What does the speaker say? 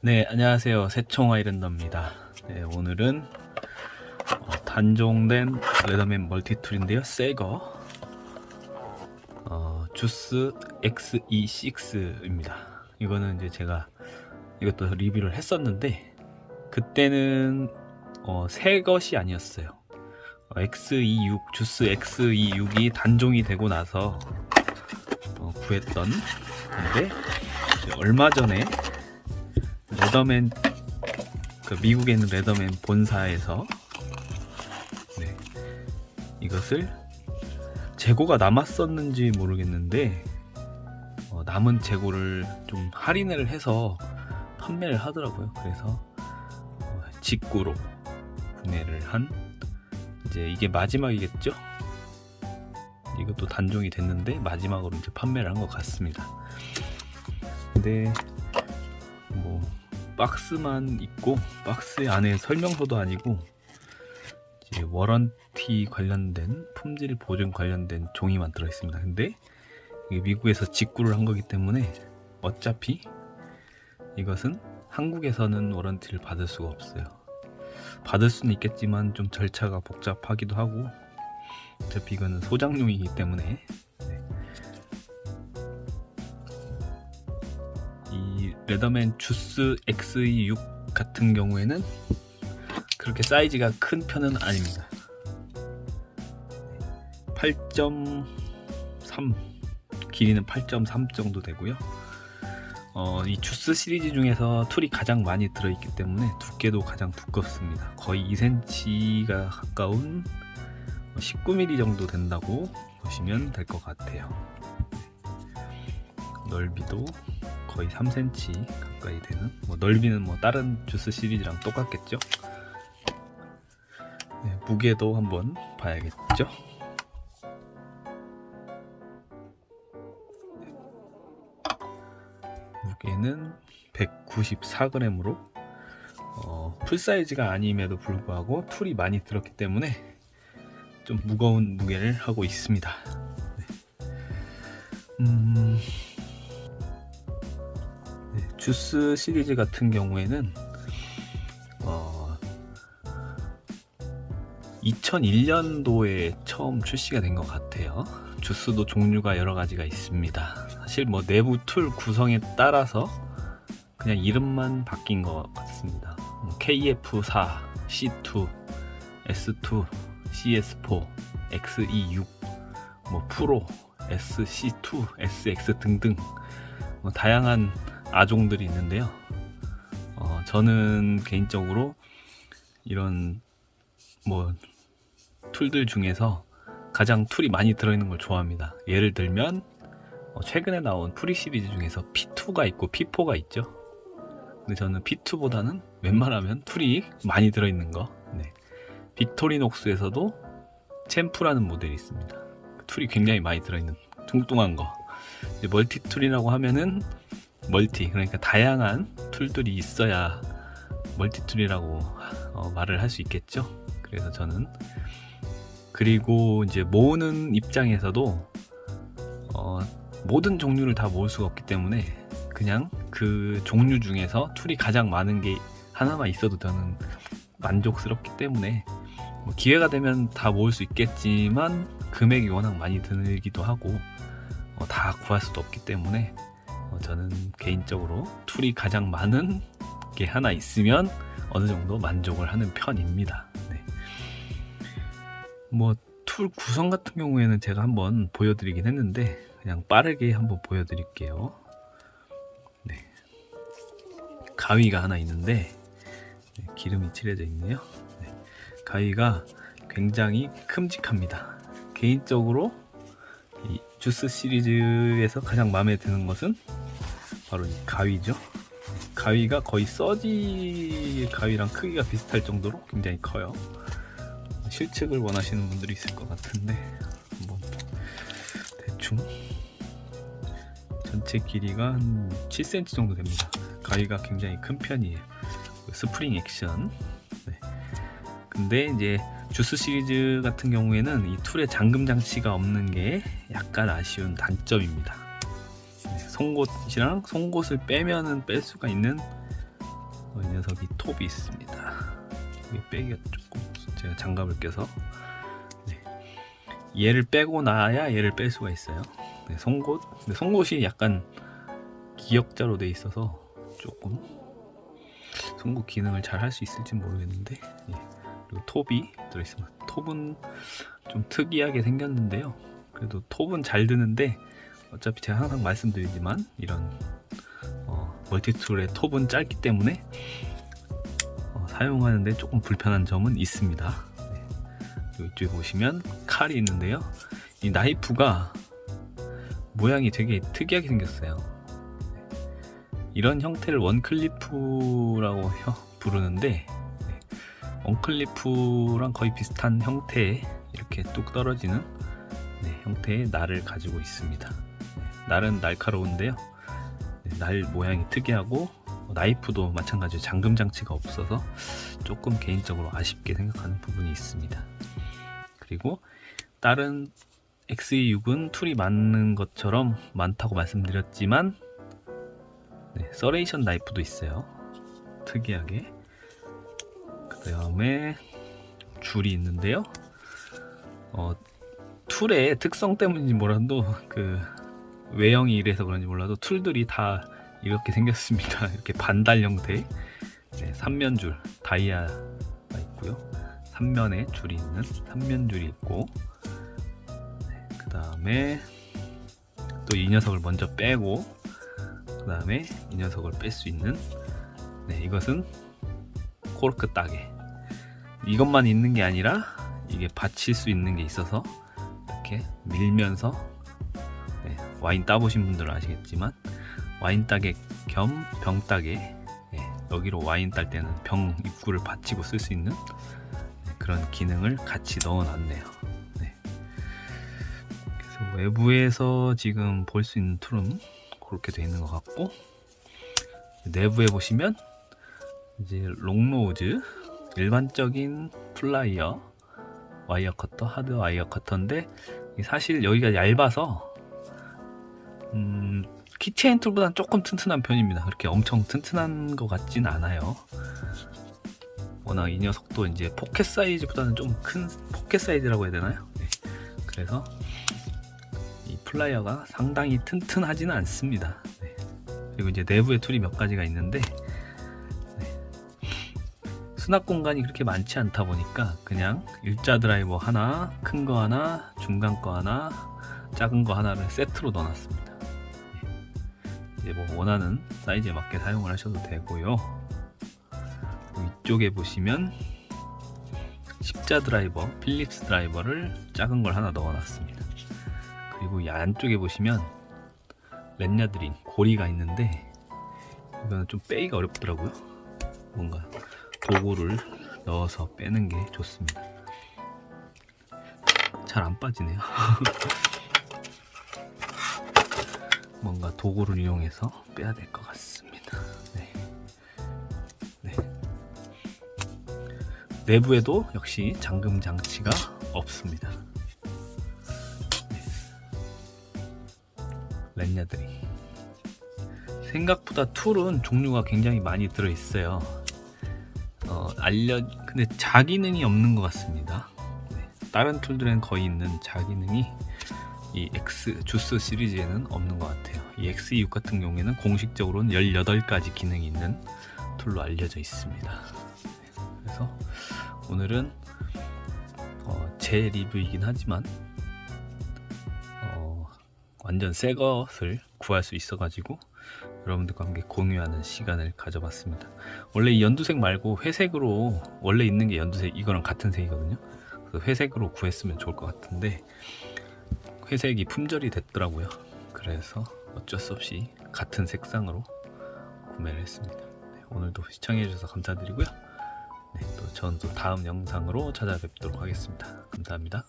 네, 안녕하세요. 새총 아이랜더입니다. 네, 오늘은 단종된 레더맨 멀티툴인데요. 새거 주스 XE6입니다. 이거는 이제 제가 이것도 리뷰를 했었는데 그때는 새 것이 아니었어요. X26 주스 X26이 단종이 되고 나서 구했던 건데 얼마 전에 레더맨 미국에 있는 레더맨 본사에서 이것을 재고가 남았었는지 모르겠는데 남은 재고를 좀 할인을 해서 판매를 하더라고요. 그래서 직구로 구매를 한 이제 이게 마지막이겠죠? 이것도 단종이 됐는데 마지막으로 이제 판매를 한 것 같습니다. 근데 뭐 박스만 있고 박스 안에 설명서도 아니고 이제 워런티 관련된 품질 보증 관련된 종이만 들어 있습니다. 근데 이게 미국에서 직구를 한 거기 때문에 어차피 이것은 한국에서는 워런티를 받을 수가 없어요. 받을 수는 있겠지만 좀 절차가 복잡하기도 하고 어차피 이거는 소장용이기 때문에 이 레더맨 주스 XE6 같은 경우에는 그렇게 사이즈가 큰 편은 아닙니다. 8.3 길이는 8.3 정도 되고요. 이 주스 시리즈 중에서 툴이 가장 많이 들어있기 때문에 두께도 가장 두껍습니다. 거의 2cm가 가까운 19mm 정도 된다고 보시면 될 것 같아요. 넓이도 거의 3cm 가까이 되는, 넓이는 다른 주스 시리즈랑 똑같겠죠. 네, 무게도 한번 봐야겠죠. 무게는 194g으로 풀 사이즈가 아님에도 불구하고 툴이 많이 들었기 때문에 좀 무거운 무게를 하고 있습니다. 주스 시리즈 같은 경우에는 2001년도에 처음 출시가 된 것 같아요. 주스도 종류가 여러 가지가 있습니다. 사실 내부 툴 구성에 따라서 그냥 이름만 바뀐 것 같습니다. KF4, C2, S2, CS4, XE6, 프로, SC2, SX 등등 다양한 아종들이 있는데요. 저는 개인적으로 이런 툴들 중에서 가장 툴이 많이 들어있는 걸 좋아합니다. 예를 들면 최근에 나온 프리 시리즈 중에서 P2가 있고 P4가 있죠. 근데 저는 P2보다는 웬만하면 툴이 많이 들어있는 거. 빅토리녹스에서도 챔프라는 모델이 있습니다. 툴이 굉장히 많이 들어있는 뚱뚱한 거. 멀티 툴이라고 하면은 그러니까 다양한 툴들이 있어야 멀티 툴이라고 말을 할 수 있겠죠. 그래서 저는 그리고 이제 모으는 입장에서도 모든 종류를 다 모을 수가 없기 때문에 그냥 그 종류 중에서 툴이 가장 많은 게 하나만 있어도 저는 만족스럽기 때문에 기회가 되면 다 모을 수 있겠지만 금액이 워낙 많이 들기도 하고 다 구할 수도 없기 때문에 저는 개인적으로 툴이 가장 많은 게 하나 있으면 어느 정도 만족을 하는 편입니다. 툴 구성 같은 경우에는 제가 한번 보여드리긴 했는데 그냥 빠르게 한번 보여드릴게요. 가위가 하나 있는데 기름이 칠해져 있네요. 가위가 굉장히 큼직합니다. 개인적으로 이 주스 시리즈에서 가장 마음에 드는 것은 바로 이 가위죠. 가위가 거의 서지 가위랑 크기가 비슷할 정도로 굉장히 커요. 실측을 원하시는 분들이 있을 것 같은데 한번 대충 전체 길이가 한 7cm 정도 됩니다. 가위가 굉장히 큰 편이에요. 스프링 액션. 근데 이제 주스 시리즈 같은 경우에는 이 툴에 잠금 장치가 없는 게 약간 아쉬운 단점입니다. 송곳이랑 송곳을 빼면은 뺄 수가 있는 이 녀석이 톱이 있습니다. 이게 빼기가 조금 제가 장갑을 껴서 얘를 빼고 나야 얘를 뺄 수가 있어요. 송곳. 근데 송곳이 약간 기역자로 돼 있어서 조금 송곳 기능을 잘 할 수 있을지 모르겠는데, 그리고 톱이 들어있습니다. 톱은 좀 특이하게 생겼는데요. 그래도 톱은 잘 드는데, 어차피 제가 항상 말씀드리지만 이런 멀티툴의 톱은 짧기 때문에 사용하는데 조금 불편한 점은 있습니다. 이쪽에 보시면 칼이 있는데요. 이 나이프가 모양이 되게 특이하게 생겼어요. 이런 형태를 원클리프라고 부르는데, 원클리프랑 거의 비슷한 형태의 이렇게 뚝 떨어지는 형태의 날을 가지고 있습니다. 날은 날카로운데요. 날 모양이 특이하고, 나이프도 마찬가지로 잠금 장치가 없어서 조금 개인적으로 아쉽게 생각하는 부분이 있습니다. 그리고 다른 XE6은 툴이 많은 것처럼 많다고 말씀드렸지만, 서레이션 나이프도 있어요. 특이하게. 그 다음에 줄이 있는데요. 툴의 특성 때문인지 몰라도 그 외형이 이래서 그런지 몰라도 툴들이 다 이렇게 생겼습니다. 이렇게 반달 형태, 3면줄 다이아가 있고요. 3면에 줄이 있는 3면줄이 있고, 그 다음에 또 이 녀석을 먼저 빼고, 그 다음에 이 녀석을 뺄 수 있는, 이것은 코르크 따개. 이것만 있는 게 아니라 이게 받칠 수 있는 게 있어서 이렇게 밀면서, 와인 따보신 분들은 아시겠지만 와인 따개 겸 병 따개, 여기로 와인 딸 때는 병 입구를 받치고 쓸 수 있는 그런 기능을 같이 넣어 놨네요. 그래서 외부에서 지금 볼 수 있는 툴은 그렇게 되어 있는 것 같고, 내부에 보시면 이제 롱노즈, 일반적인 플라이어, 와이어 커터, 하드 와이어 커터인데, 사실 여기가 얇아서 키체인 툴보다는 조금 튼튼한 편입니다. 그렇게 엄청 튼튼한 것 같진 않아요. 워낙 이 녀석도 이제 포켓 사이즈보다는 좀 큰 포켓 사이즈라고 해야 되나요? 그래서 이 플라이어가 상당히 튼튼하지는 않습니다. 그리고 이제 내부에 툴이 몇 가지가 있는데, 수납 공간이 그렇게 많지 않다 보니까 그냥 일자 드라이버 하나, 큰 거 하나, 중간 거 하나, 작은 거 하나를 세트로 넣어놨습니다. 이제 뭐 원하는 사이즈에 맞게 사용을 하셔도 되고요. 이쪽에 보시면 십자 드라이버, 필립스 드라이버를 작은 걸 하나 넣어놨습니다. 그리고 이 안쪽에 보시면 렛야드링 고리가 있는데, 이거는 좀 빼기가 어렵더라고요. 뭔가 도구를 넣어서 빼는 게 좋습니다. 잘 안 빠지네요. 뭔가 도구를 이용해서 빼야 될 것 같습니다. 내부에도 역시 잠금 장치가 없습니다. 렛야드링. 생각보다 툴은 종류가 굉장히 많이 들어있어요. 근데 자기능이 없는 것 같습니다. 다른 툴들엔 거의 있는 자기능이 이 주스 시리즈에는 없는 것 같아요. 이 XE6 같은 경우에는 공식적으로는 18가지 기능이 있는 툴로 알려져 있습니다. 그래서 오늘은 제 리뷰이긴 하지만 완전 새 것을 구할 수 있어가지고 여러분들과 함께 공유하는 시간을 가져봤습니다. 원래 이 연두색 말고 회색으로, 원래 있는 게 연두색, 이거랑 같은 색이거든요. 그래서 회색으로 구했으면 좋을 것 같은데 회색이 품절이 됐더라고요. 그래서 어쩔 수 없이 같은 색상으로 구매를 했습니다. 오늘도 시청해 주셔서 감사드리고요. 또 저는 또 다음 영상으로 찾아뵙도록 하겠습니다. 감사합니다.